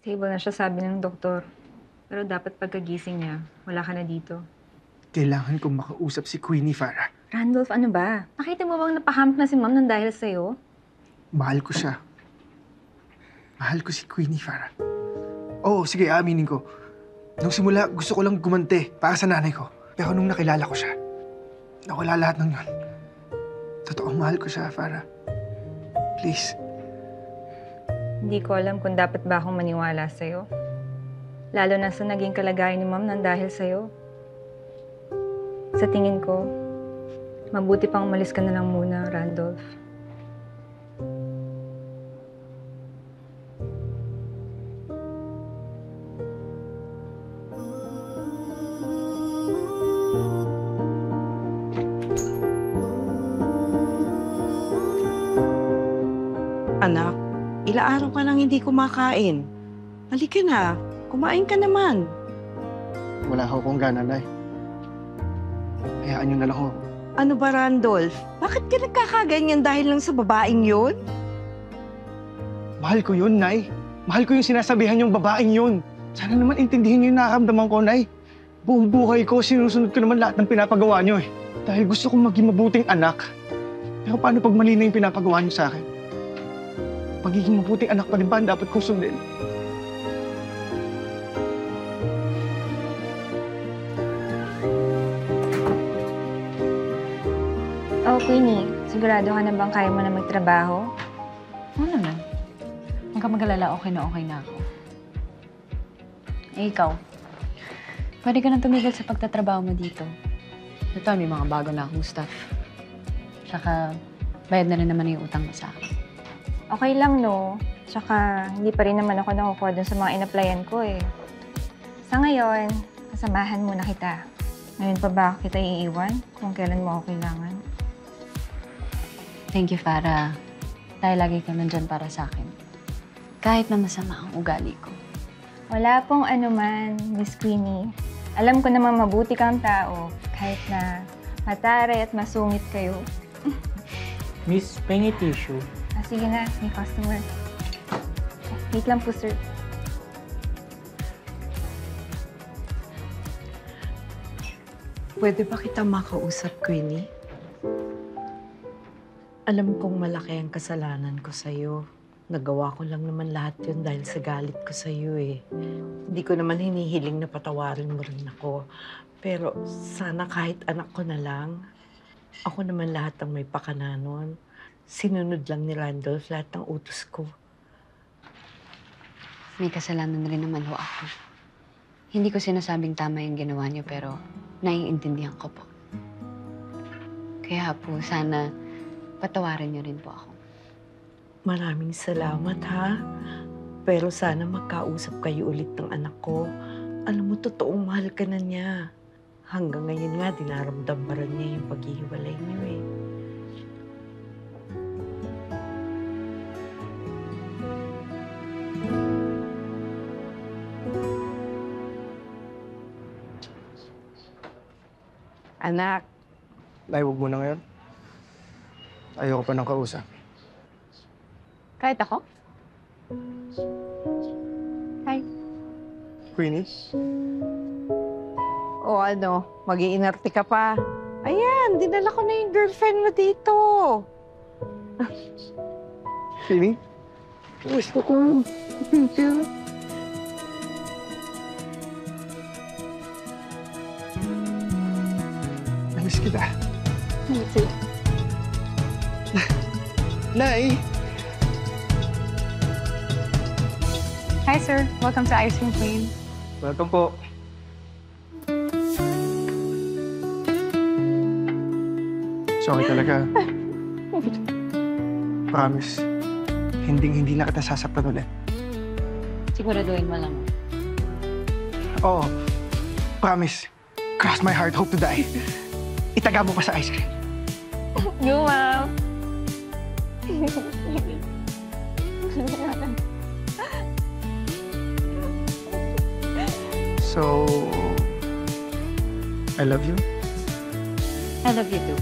Stable na siya, sabi ng doktor. Pero dapat pagkagising niya, wala ka na dito. Kailangan kong makausap si Queenie, Farah. Randolph, ano ba? Nakita mo bang napahamp na si Mom nang dahil sa'yo? Mahal ko siya. Mahal ko si Queenie, Farah. Oo, sige, aaminin ko. Nung simula, gusto ko lang gumante para sa nanay ko. Pero nung nakilala ko siya, nawala lahat ng yun. Totoong mahal ko siya, Farah. Please. Hindi ko alam kung dapat ba akong maniwala sa'yo. Lalo na sa naging kalagayan ni Mom nang dahil sa'yo. Sa tingin ko, mabuti pang umalis ka na lang muna, Randolph. Anak, ilang araw ka nang hindi kumakain. Halika na, kumain ka naman. Wala akong gana, Nay. Hayaan niyo na lang ako. Ano ba, Randolph? Bakit ka nagkakaganyan dahil lang sa babaeng yun? Mahal ko yun, Nay. Mahal ko yung sinasabihan yung babaeng yun. Sana naman intindihin niyo yung nakaramdaman ko, Nay. Buong buhay ko, sinusunod ko naman lahat ng pinapagawa niyo eh. Dahil gusto kong maging mabuting anak. Pero paano pag mali na yung pinapagawa niyo sa akin? Pagiging mabuting anak pa rin ba ang dapat kong sundin? Oh, Queenie, sigurado ka na bang kaya mo na magtrabaho? Oo naman. Huwag ka mag-alala, okay na ako. Eh, ikaw, pwede ka nang tumigil sa pagtatrabaho mo dito. Ito, may mga bago na akong staff. Tsaka, bayad na rin naman yung utang mo sa akin. Okay lang, no? Tsaka, hindi pa rin naman ako nakukuha dun sa mga in-applyan ko eh. Sa ngayon, kasamahan muna kita. Ngayon pa ba kita iiwan kung kailan mo ako kailangan? Thank you, Farah. Dahil lagi ka nandyan para sa akin. Kahit na masama ang ugali ko. Wala pong anuman, Miss Queenie. Alam ko naman mabuti kang tao, kahit na matare at masungit kayo. Miss, pengi tissue. Sige na, may customer. Wait lang po, sir. Pwede ba kita makausap, Queenie? Alam kong malaki ang kasalanan ko sa'yo. Nagawa ko lang naman lahat yun dahil sa galit ko sa'yo eh. Hindi ko naman hinihiling na patawarin mo rin ako. Pero sana kahit anak ko na lang, ako naman lahat ang may pakana nun. Sinunod lang ni Randolph lahat ng utos ko. May kasalanan rin naman ho ako. Hindi ko sinasabing tama yung ginawa niyo, pero naiintindihan ko po. Kaya po, sana patawarin niyo rin po ako. Maraming salamat, ha? Pero sana magkausap kayo ulit ng anak ko. Alam mo, totoong mahal ka na niya. Hanggang ngayon nga, dinaramdam pa rin niya yung paghihiwalay niyo eh. Anak. Nay, huwag mo na ngayon. Ayoko pa ng kausap. Kahit ako? Hi. Queenie? O ano, mag-iinarte ka pa. Ayan, dinala ko na yung girlfriend mo dito. Queenie? Gusto ko. Thank you. Namiss kita. Nay! Hi, sir. Welcome to Ice Cream Queen. Welcome po. Sorry talaga. Promise. Hindi na kita sasaktan ulit. Siguraduhin mo lang. Oo. Promise. Cross my heart, hope to die. Itaga mo pa sa ice cream. Go, Mom! So, I love you. I love you too.